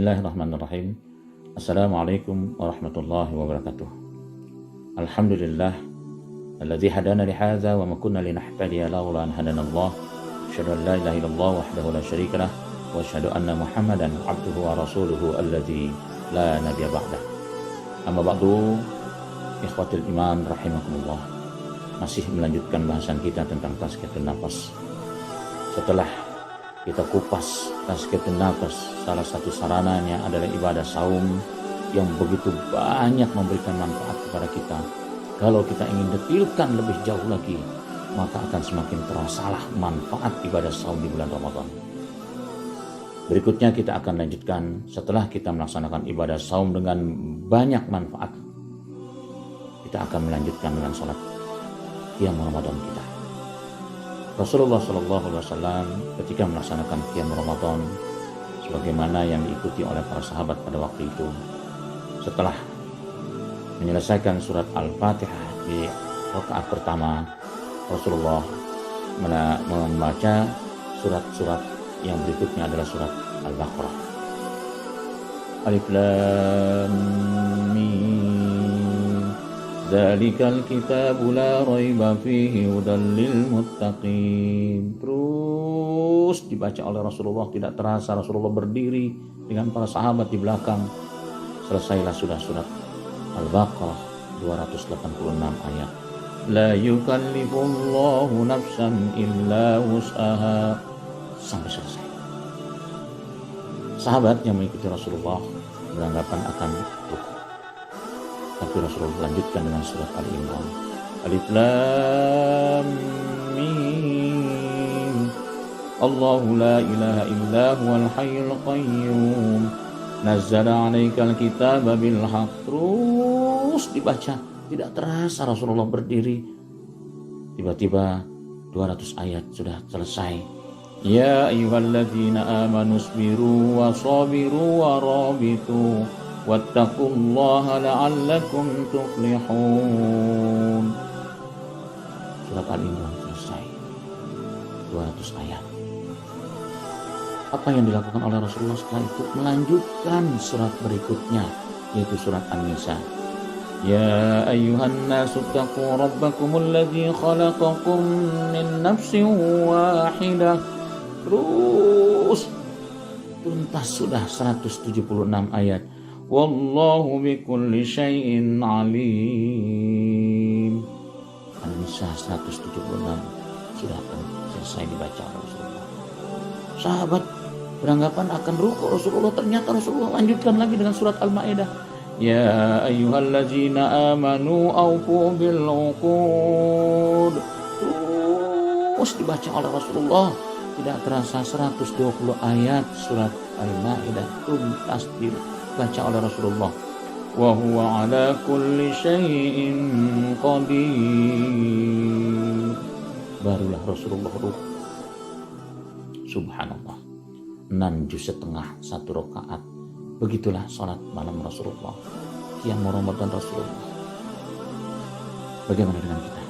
Bismillahirrahmanirrahim. Assalamualaikum warahmatullahi wabarakatuh. Alhamdulillah alladzi hadana li hadza wa ma kunna linahtadiya laula an hadanallah. Asyhadu an la ilaha illallah wahdahu la syarika lah wa asyhadu anna Muhammadan abduhu wa rasuluhu alladzi la nabiyya ba'dah. Amma ba'du, ikhwatul iman rahimakumullah. Masih melanjutkan bahasan kita tentang tazkiyatun nafas. Setelah kita kupas tazkiyatun nafas, salah satu sarananya adalah ibadah saum yang begitu banyak memberikan manfaat kepada kita. Kalau kita ingin detilkan lebih jauh lagi, maka akan semakin terasalah manfaat ibadah saum di bulan Ramadan. Berikutnya kita akan lanjutkan setelah kita melaksanakan ibadah saum dengan banyak manfaat. Kita akan melanjutkan dengan sholat qiyam Ramadan kita. Rasulullah SAW ketika melaksanakan qiyam Ramadan sebagaimana yang diikuti oleh para sahabat pada waktu itu, setelah menyelesaikan surat Al-Fatihah di rakaat pertama, Rasulullah membaca surat-surat yang berikutnya adalah surat Al-Baqarah. Alif Lam Mim, Dzalikal kitabu la raiba fihi hudal lil muttaqin. Terus dibaca oleh Rasulullah, tidak terasa Rasulullah berdiri dengan para sahabat di belakang. Selesailah sudah surat Al-Baqarah 286 ayat. La yukallifullahu nafsan illa wus'aha, sampai selesai. Sahabat yang mengikuti Rasulullah beranggapan akan ruku. Tapi Rasulullah lanjutkan dengan surat Al-Imran. Alif Lam Mim, Allahu la ilaha illa huwal hayyul qayyum, nazzala 'alaikal kitaba bil haqq. Terus dibaca, tidak terasa Rasulullah berdiri. Tiba-tiba 200 ayat sudah selesai. Ya ayyuhalladzina amanu isbiru wa sabiru wa rabitu wattaqullaha la'allakum tuflihun. Surat Al-Imran selesai, 200 ayat. Apa yang dilakukan oleh Rasulullah setelah itu? Melanjutkan surat berikutnya, yaitu surat An-Nisa. Ya ayyuhan nasu taqu rabbakumul ladzi khalaqakum min nafsin wahidah. Terus tuntas sudah 176 ayat. Wallahu bikulli syai'in alim. An-Nisa 176 sudah selesai dibaca oleh Rasulullah. Sahabat beranggapan akan ruku Rasulullah, ternyata Rasulullah lanjutkan lagi dengan surat Al-Maidah. Ya ayyuhallazina amanu aufu bil uqud. Terus dibaca oleh Rasulullah, tidak terasa 120 ayat surat Al-Maidah tuntas dibaca oleh Rasulullah. Wa huwa ala kulli syai'in qadir. Barulah Rasulullah ruku. Subhanallah, 6 juz setengah 1 rakaat. Begitulah sholat malam Rasulullah, qiyam Ramadan Rasulullah. Bagaimana dengan kita?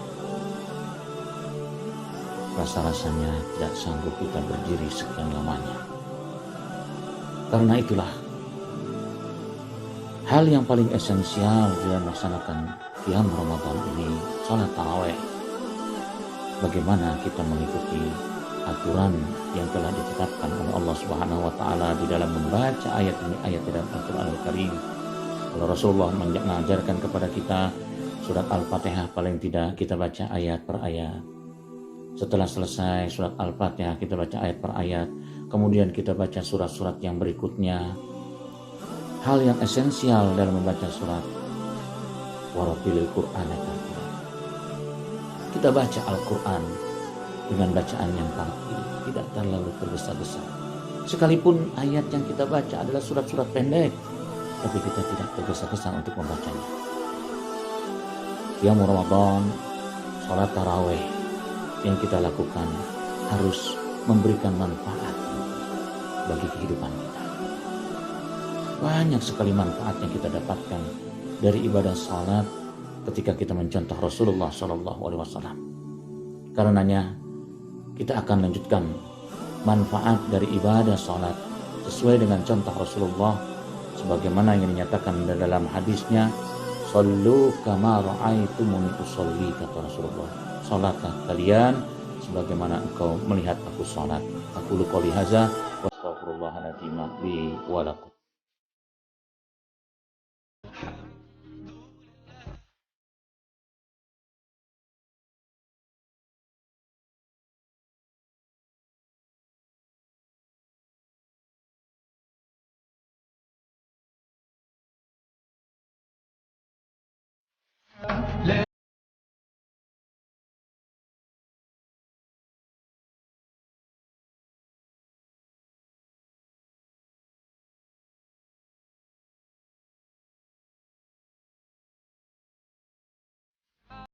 Rasa-rasanya tidak sanggup kita berdiri sekian lamanya. Karena itulah hal yang paling esensial dalam melaksanakan qiyam Ramadan ini, sholat tarawih. Bagaimana kita mengikuti aturan yang telah ditetapkan oleh Allah Subhanahu wa taala di dalam membaca ayat demi ayat dalam Al-Qur'an Al-Karim. Kalau Rasulullah mengajarkan kepada kita surat Al-Fatihah paling tidak kita baca ayat per ayat. Setelah selesai surat Al-Fatihah kita baca ayat per ayat. Kemudian kita baca surat-surat yang berikutnya. Hal yang esensial dalam membaca surat Warattilil Qur'ana tartila. Kita baca Al-Qur'an dengan bacaan yang tartil, tidak terlalu tergesa-gesa. Sekalipun ayat yang kita baca adalah surat-surat pendek, tapi kita tidak tergesa-gesa untuk membacanya. Qiyam Ramadan, sholat tarawih yang kita lakukan harus memberikan manfaat bagi kehidupan kita. Banyak sekali manfaat yang kita dapatkan dari ibadah sholat ketika kita mencontoh Rasulullah SAW. Karenanya kita akan lanjutkan manfaat dari ibadah sholat sesuai dengan contoh Rasulullah sebagaimana yang dinyatakan dalam hadisnya, "Shallu kama ra'aitumuni usolli," kata Rasulullah. Salatlah kalian sebagaimana engkau melihat aku salat. Aku qouli hadza wa astaghfirullahal azim li wa lakum.